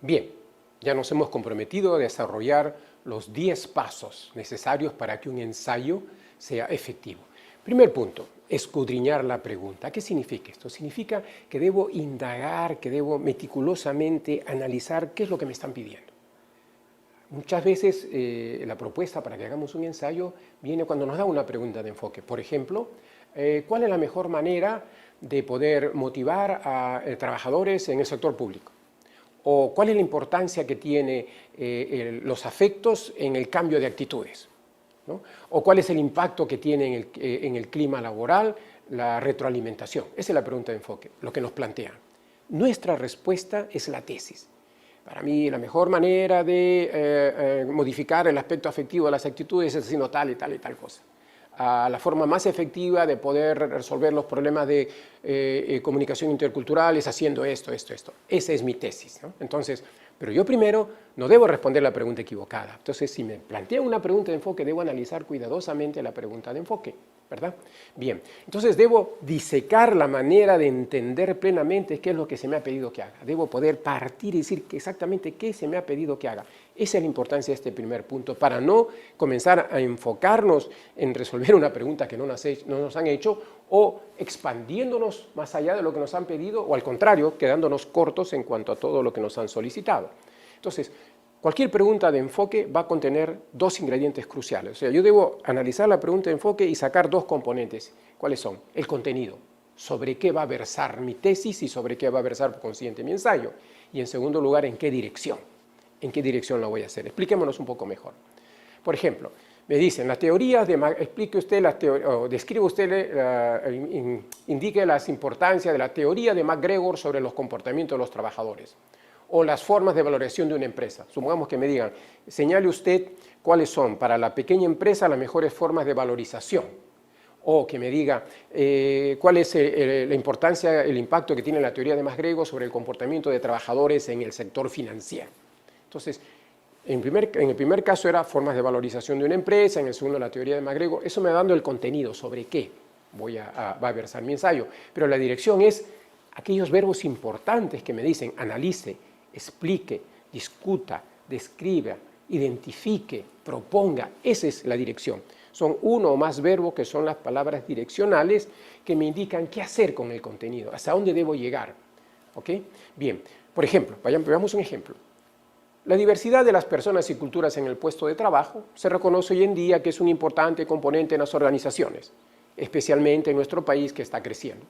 Bien, ya nos hemos comprometido a desarrollar los 10 pasos necesarios para que un ensayo sea efectivo. Primer punto, escudriñar la pregunta. ¿Qué significa esto? Significa que debo indagar, que debo meticulosamente analizar qué es lo que me están pidiendo. Muchas veces la propuesta para que hagamos un ensayo viene cuando nos da una pregunta de enfoque. Por ejemplo, ¿cuál es la mejor manera de poder motivar a trabajadores en el sector público? ¿O cuál es la importancia que tiene los afectos en el cambio de actitudes? ¿No? ¿O cuál es el impacto que tiene en el clima laboral la retroalimentación? Esa es la pregunta de enfoque, lo que nos plantean. Nuestra respuesta es la tesis. Para mí, la mejor manera de modificar el aspecto afectivo de las actitudes es haciendo tal y tal y tal cosa. La forma más efectiva de poder resolver los problemas de comunicación intercultural es haciendo esto. Esa es mi tesis, ¿no? Entonces, pero yo primero no debo responder la pregunta equivocada. Entonces, si me planteo una pregunta de enfoque, debo analizar cuidadosamente la pregunta de enfoque, ¿verdad? Bien, entonces debo disecar la manera de entender plenamente qué es lo que se me ha pedido que haga. Debo poder partir y decir exactamente qué se me ha pedido que haga. Esa es la importancia de este primer punto, para no comenzar a enfocarnos en resolver una pregunta que no nos han hecho o expandiéndonos más allá de lo que nos han pedido o al contrario, quedándonos cortos en cuanto a todo lo que nos han solicitado. Entonces, cualquier pregunta de enfoque va a contener dos ingredientes cruciales. O sea, yo debo analizar la pregunta de enfoque y sacar dos componentes. ¿Cuáles son? El contenido, sobre qué va a versar mi tesis y sobre qué va a versar por consiguiente mi ensayo. Y en segundo lugar, ¿en qué dirección? ¿En qué dirección lo voy a hacer? Expliquémonos un poco mejor. Por ejemplo, me dicen, las teorías explique usted, describe usted, indique las importancias de la teoría de MacGregor sobre los comportamientos de los trabajadores o las formas de valoración de una empresa. Supongamos que me digan, señale usted cuáles son para la pequeña empresa las mejores formas de valorización. O que me diga cuál es la importancia, el impacto que tiene la teoría de MacGregor sobre el comportamiento de trabajadores en el sector financiero. Entonces, en el primer caso era formas de valorización de una empresa, en el segundo la teoría de MacGregor. Eso me va dando el contenido sobre qué va a versar mi ensayo. Pero la dirección es aquellos verbos importantes que me dicen analice, explique, discuta, describa, identifique, proponga. Esa es la dirección. Son uno o más verbos que son las palabras direccionales que me indican qué hacer con el contenido, hasta dónde debo llegar. ¿Ok? Bien, por ejemplo, veamos un ejemplo. La diversidad de las personas y culturas en el puesto de trabajo se reconoce hoy en día que es un importante componente en las organizaciones, especialmente en nuestro país que está creciendo.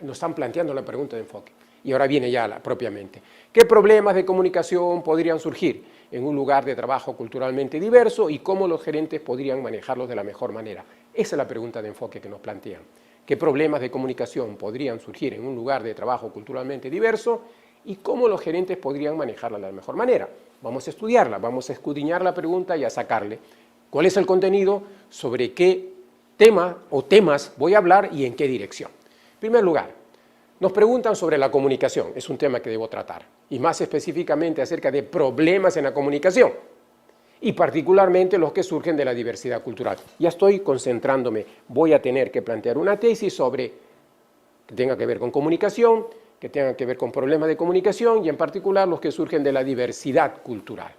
Nos están planteando la pregunta de enfoque. Y ahora viene ya propiamente. ¿Qué problemas de comunicación podrían surgir en un lugar de trabajo culturalmente diverso y cómo los gerentes podrían manejarlos de la mejor manera? Esa es la pregunta de enfoque que nos plantean. ¿Qué problemas de comunicación podrían surgir en un lugar de trabajo culturalmente diverso y cómo los gerentes podrían manejarla de la mejor manera? Vamos a estudiarla, vamos a escudriñar la pregunta y a sacarle cuál es el contenido, sobre qué tema o temas voy a hablar y en qué dirección. En primer lugar, nos preguntan sobre la comunicación, es un tema que debo tratar, y más específicamente acerca de problemas en la comunicación, y particularmente los que surgen de la diversidad cultural. Ya estoy concentrándome, voy a tener que plantear una tesis sobre que tenga que ver con comunicación, que tenga que ver con problemas de comunicación y en particular los que surgen de la diversidad cultural.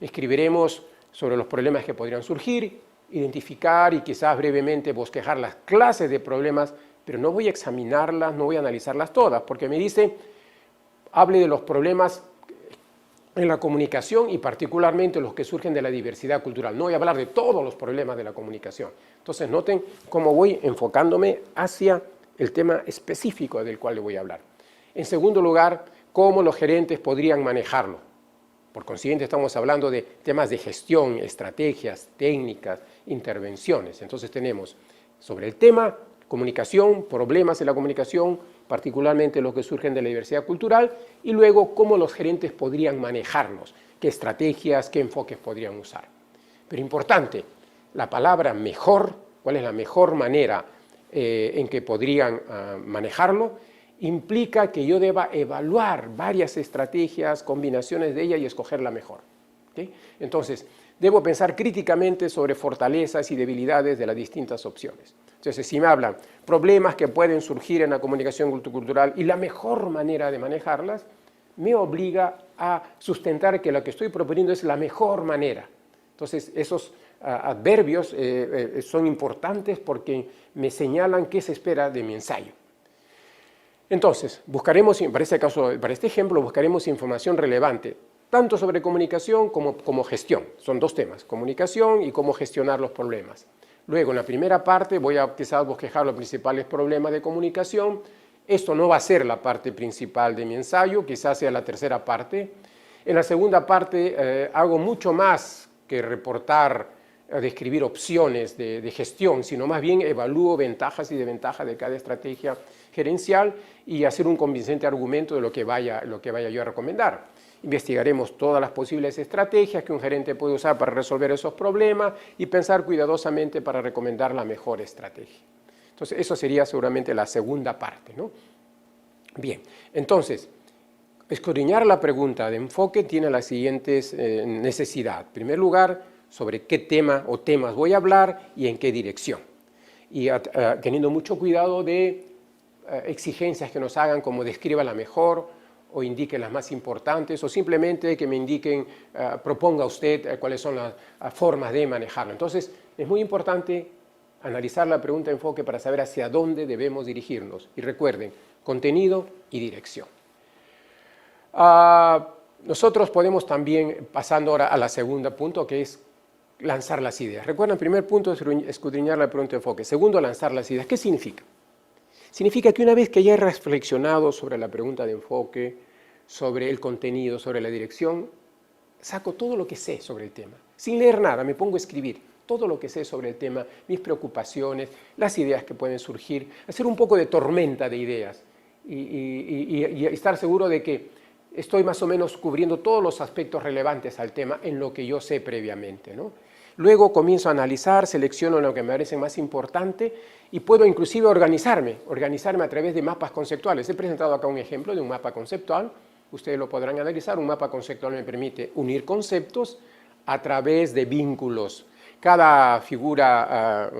Escribiremos sobre los problemas que podrían surgir, identificar y quizás brevemente bosquejar las clases de problemas, pero no voy a examinarlas, no voy a analizarlas todas, porque me dice, hable de los problemas en la comunicación y particularmente los que surgen de la diversidad cultural. No voy a hablar de todos los problemas de la comunicación. Entonces noten cómo voy enfocándome hacia el tema específico del cual le voy a hablar. En segundo lugar, cómo los gerentes podrían manejarlo. Por consiguiente, estamos hablando de temas de gestión, estrategias, técnicas, intervenciones. Entonces tenemos sobre el tema comunicación, problemas en la comunicación, particularmente los que surgen de la diversidad cultural, y luego cómo los gerentes podrían manejarlos, qué estrategias, qué enfoques podrían usar. Pero importante, la palabra mejor, cuál es la mejor manera en que podrían manejarlo, implica que yo deba evaluar varias estrategias, combinaciones de ellas y escoger la mejor. ¿Okay? Entonces, debo pensar críticamente sobre fortalezas y debilidades de las distintas opciones. Entonces, si me hablan problemas que pueden surgir en la comunicación multicultural y la mejor manera de manejarlas, me obliga a sustentar que lo que estoy proponiendo es la mejor manera. Entonces, esos adverbios son importantes porque me señalan qué se espera de mi ensayo. Entonces, buscaremos, para este ejemplo, buscaremos información relevante, tanto sobre comunicación como gestión. Son dos temas, comunicación y cómo gestionar los problemas. Luego, en la primera parte, voy a quizás bosquejar los principales problemas de comunicación. Esto no va a ser la parte principal de mi ensayo, quizás sea la tercera parte. En la segunda parte, hago mucho más que reportar, describir opciones de gestión, sino más bien evalúo ventajas y desventajas de cada estrategia gerencial y hacer un convincente argumento de lo que vaya yo a recomendar. Investigaremos todas las posibles estrategias que un gerente puede usar para resolver esos problemas y pensar cuidadosamente para recomendar la mejor estrategia. Entonces, eso sería seguramente la segunda parte, ¿no? Bien, entonces, escudriñar la pregunta de enfoque tiene las siguientes necesidades. En primer lugar, sobre qué tema o temas voy a hablar y en qué dirección. Y teniendo mucho cuidado de exigencias que nos hagan como describa la mejor o indique las más importantes o simplemente que me indiquen, proponga usted cuáles son las formas de manejarlo. Entonces, es muy importante analizar la pregunta de enfoque para saber hacia dónde debemos dirigirnos. Y recuerden, contenido y dirección. Nosotros podemos también, pasando ahora a la segunda punto, que es lanzar las ideas. Recuerden, el primer punto es escudriñar la pregunta de enfoque. Segundo, lanzar las ideas. ¿Qué significa? Significa que una vez que ya he reflexionado sobre la pregunta de enfoque, sobre el contenido, sobre la dirección, saco todo lo que sé sobre el tema. Sin leer nada, me pongo a escribir todo lo que sé sobre el tema, mis preocupaciones, las ideas que pueden surgir, hacer un poco de tormenta de ideas y estar seguro de que estoy más o menos cubriendo todos los aspectos relevantes al tema en lo que yo sé previamente, ¿no? Luego comienzo a analizar, selecciono lo que me parece más importante y puedo inclusive organizarme a través de mapas conceptuales. He presentado acá un ejemplo de un mapa conceptual, ustedes lo podrán analizar. Un mapa conceptual me permite unir conceptos a través de vínculos. Cada figura,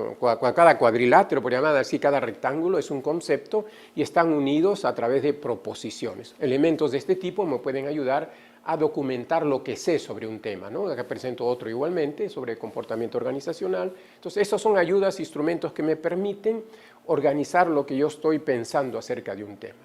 cada cuadrilátero, por llamar así, cada rectángulo es un concepto y están unidos a través de proposiciones. Elementos de este tipo me pueden ayudar a documentar lo que sé sobre un tema, ¿no? Acá presento otro igualmente sobre comportamiento organizacional. Entonces, estos son ayudas, instrumentos que me permiten organizar lo que yo estoy pensando acerca de un tema.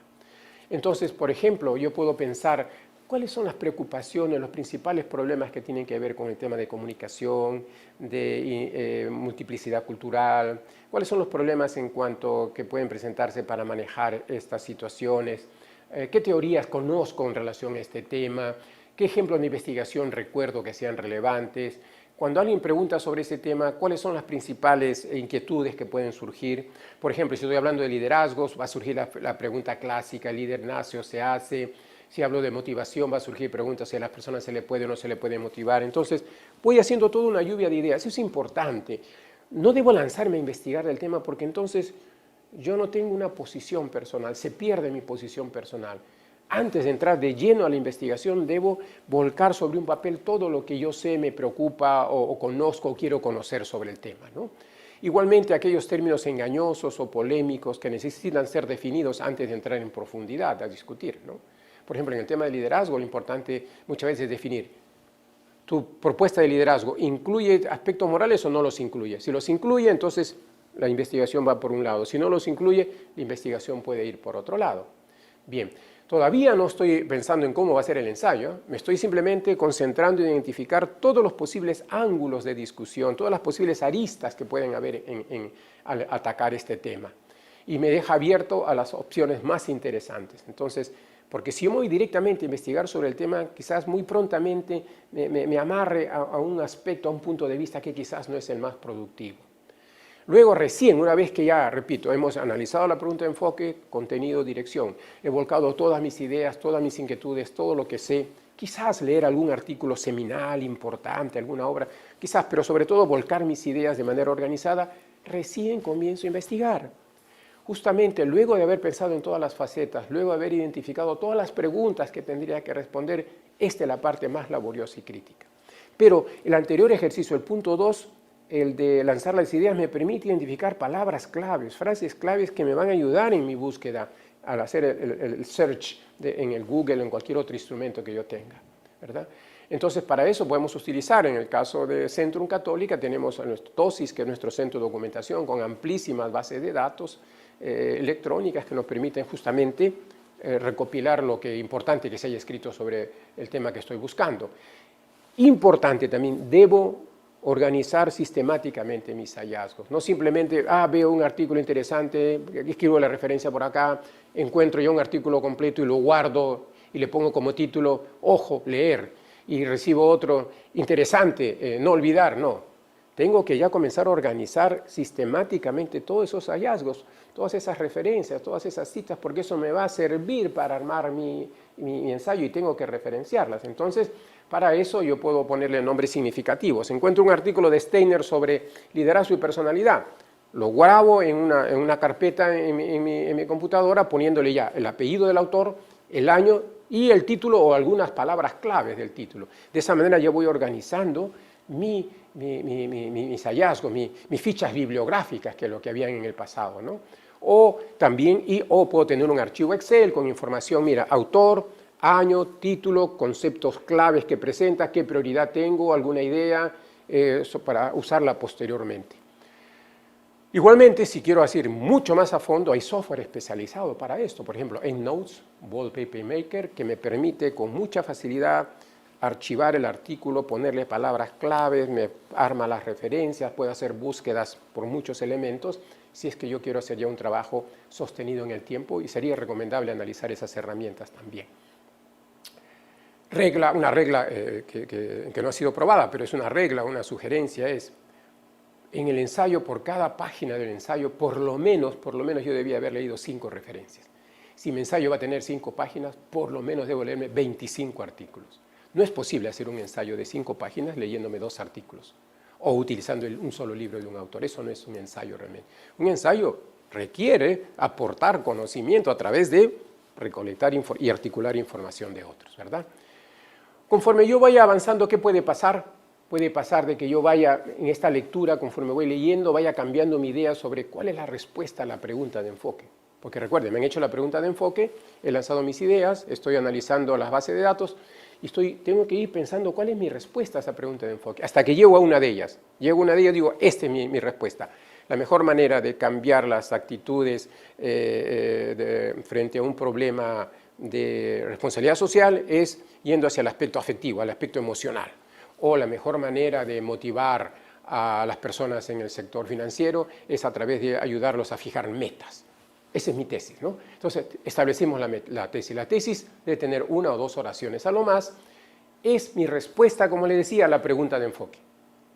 Entonces, por ejemplo, yo puedo pensar cuáles son las preocupaciones, los principales problemas que tienen que ver con el tema de comunicación, de multiplicidad cultural, cuáles son los problemas en cuanto que pueden presentarse para manejar estas situaciones, qué teorías conozco en relación a este tema, qué ejemplos de investigación recuerdo que sean relevantes. Cuando alguien pregunta sobre ese tema, ¿cuáles son las principales inquietudes que pueden surgir? Por ejemplo, si estoy hablando de liderazgos, va a surgir la pregunta clásica, ¿el líder nace o se hace? Si hablo de motivación, va a surgir preguntas si a las personas se le puede o no se le puede motivar. Entonces, voy haciendo toda una lluvia de ideas. Eso es importante. No debo lanzarme a investigar el tema porque entonces yo no tengo una posición personal, se pierde mi posición personal. Antes de entrar de lleno a la investigación, debo volcar sobre un papel todo lo que yo sé, me preocupa o conozco o quiero conocer sobre el tema, ¿no? Igualmente, aquellos términos engañosos o polémicos que necesitan ser definidos antes de entrar en profundidad a discutir, ¿no? Por ejemplo, en el tema del liderazgo, lo importante muchas veces es definir, ¿tu propuesta de liderazgo incluye aspectos morales o no los incluye? Si los incluye, entonces la investigación va por un lado. Si no los incluye, la investigación puede ir por otro lado. Bien, todavía no estoy pensando en cómo va a ser el ensayo, me estoy simplemente concentrando en identificar todos los posibles ángulos de discusión, todas las posibles aristas que pueden haber al atacar este tema. Y me deja abierto a las opciones más interesantes. Entonces, porque si yo me voy directamente a investigar sobre el tema, quizás muy prontamente me amarre a un aspecto, a un punto de vista que quizás no es el más productivo. Luego recién, una vez que ya, repito, hemos analizado la pregunta de enfoque, contenido, dirección, he volcado todas mis ideas, todas mis inquietudes, todo lo que sé, quizás leer algún artículo seminal, importante, alguna obra, quizás, pero sobre todo volcar mis ideas de manera organizada, recién comienzo a investigar. Justamente luego de haber pensado en todas las facetas, luego de haber identificado todas las preguntas que tendría que responder, esta es la parte más laboriosa y crítica. Pero el anterior ejercicio, el punto 2, el de lanzar las ideas, me permite identificar palabras claves, frases claves que me van a ayudar en mi búsqueda al hacer el search en el Google o en cualquier otro instrumento que yo tenga, ¿verdad? Entonces, para eso podemos utilizar, en el caso de Centrum Católica, tenemos a nuestro TOSIS, que es nuestro centro de documentación, con amplísimas bases de datos electrónicas que nos permiten justamente recopilar lo que importante que se haya escrito sobre el tema que estoy buscando. Importante también, debo organizar sistemáticamente mis hallazgos. No simplemente, veo un artículo interesante, escribo la referencia por acá, encuentro ya un artículo completo y lo guardo y le pongo como título, ojo, leer, y recibo otro interesante, no olvidar, no. Tengo que ya comenzar a organizar sistemáticamente todos esos hallazgos, todas esas referencias, todas esas citas, porque eso me va a servir para armar mi ensayo y tengo que referenciarlas. Entonces, para eso yo puedo ponerle nombres significativos. Encuentro un artículo de Steiner sobre liderazgo y personalidad. Lo grabo en una carpeta en mi computadora poniéndole ya el apellido del autor, el año y el título o algunas palabras claves del título. De esa manera yo voy organizando mis hallazgos, mis fichas bibliográficas, que es lo que había en el pasado, ¿no? O también, puedo tener un archivo Excel con información, mira, autor, año, título, conceptos claves que presenta, qué prioridad tengo, alguna idea para usarla posteriormente. Igualmente, si quiero hacer mucho más a fondo, hay software especializado para esto. Por ejemplo, EndNotes, Wallpaper Maker, que me permite con mucha facilidad archivar el artículo, ponerle palabras claves, me arma las referencias, puedo hacer búsquedas por muchos elementos, si es que yo quiero hacer ya un trabajo sostenido en el tiempo, y sería recomendable analizar esas herramientas también. Una regla que no ha sido probada, pero es una regla, una sugerencia es, en el ensayo, por cada página del ensayo, por lo menos yo debía haber leído 5 referencias. Si mi ensayo va a tener 5 páginas, por lo menos debo leerme 25 artículos. No es posible hacer un ensayo de 5 páginas leyéndome 2 artículos o utilizando un solo libro de un autor. Eso no es un ensayo realmente. Un ensayo requiere aportar conocimiento a través de recolectar y articular información de otros, ¿verdad? Conforme yo vaya avanzando, ¿qué puede pasar? Puede pasar de que yo vaya en esta lectura, conforme voy leyendo, vaya cambiando mi idea sobre cuál es la respuesta a la pregunta de enfoque. Porque recuerden, me han hecho la pregunta de enfoque, he lanzado mis ideas, estoy analizando las bases de datos y tengo que ir pensando cuál es mi respuesta a esa pregunta de enfoque, hasta que llego a una de ellas. Llego a una de ellas y digo, esta es mi respuesta. La mejor manera de cambiar las actitudes frente a un problema de responsabilidad social es yendo hacia el aspecto afectivo, al aspecto emocional. O la mejor manera de motivar a las personas en el sector financiero es a través de ayudarlos a fijar metas. Esa es mi tesis, ¿no? Entonces, establecimos la tesis. La tesis debe tener 1 o 2 oraciones a lo más. Es mi respuesta, como le decía, a la pregunta de enfoque.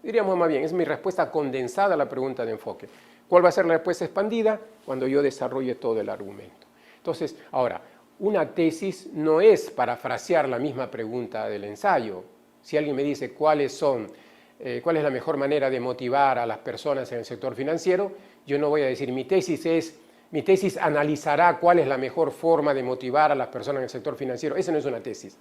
Diríamos más bien, es mi respuesta condensada a la pregunta de enfoque. ¿Cuál va a ser la respuesta expandida? Cuando yo desarrolle todo el argumento. Entonces, ahora, una tesis no es parafrasear la misma pregunta del ensayo. Si alguien me dice cuál es la mejor manera de motivar a las personas en el sector financiero, yo no voy a decir mi tesis analizará cuál es la mejor forma de motivar a las personas en el sector financiero. Esa no es una tesis.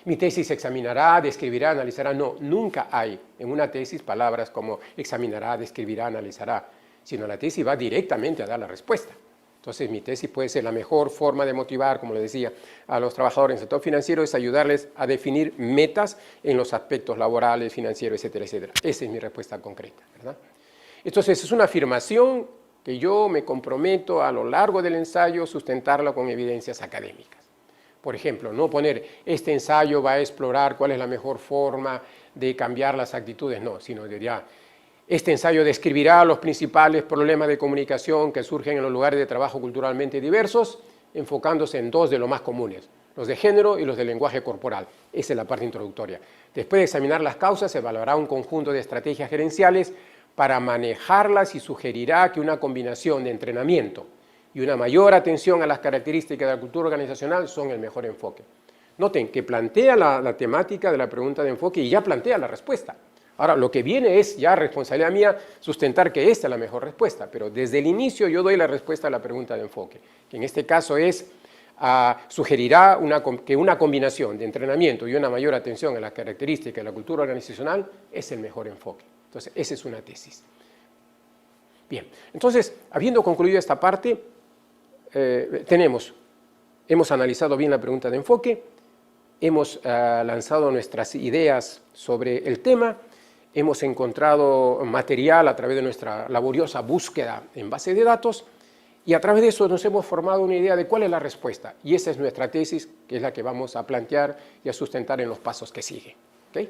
Mi tesis examinará, describirá, analizará. No, nunca hay en una tesis palabras como examinará, describirá, analizará, sino la tesis va directamente a dar la respuesta. Entonces, mi tesis puede ser la mejor forma de motivar, como les decía, a los trabajadores en el sector financiero es ayudarles a definir metas en los aspectos laborales, financieros, etcétera, etcétera. Esa es mi respuesta concreta, ¿verdad? Entonces, es una afirmación que yo me comprometo a lo largo del ensayo sustentarla con evidencias académicas. Por ejemplo, no poner este ensayo va a explorar cuál es la mejor forma de cambiar las actitudes, no, sino diría este ensayo describirá los principales problemas de comunicación que surgen en los lugares de trabajo culturalmente diversos, enfocándose en 2 de los más comunes, los de género y los de lenguaje corporal. Esa es la parte introductoria. Después de examinar las causas, se evaluará un conjunto de estrategias gerenciales para manejarlas y sugerirá que una combinación de entrenamiento y una mayor atención a las características de la cultura organizacional son el mejor enfoque. Noten que plantea la temática de la pregunta de enfoque y ya plantea la respuesta. Ahora, lo que viene es ya responsabilidad mía sustentar que esta es la mejor respuesta, pero desde el inicio yo doy la respuesta a la pregunta de enfoque, que en este caso es, sugerirá que una combinación de entrenamiento y una mayor atención a las características de la cultura organizacional es el mejor enfoque. Entonces, esa es una tesis. Bien, entonces, habiendo concluido esta parte, tenemos hemos analizado bien la pregunta de enfoque, hemos lanzado nuestras ideas sobre el tema, hemos encontrado material a través de nuestra laboriosa búsqueda en base de datos y a través de eso nos hemos formado una idea de cuál es la respuesta. Y esa es nuestra tesis, que es la que vamos a plantear y a sustentar en los pasos que siguen. ¿Okay?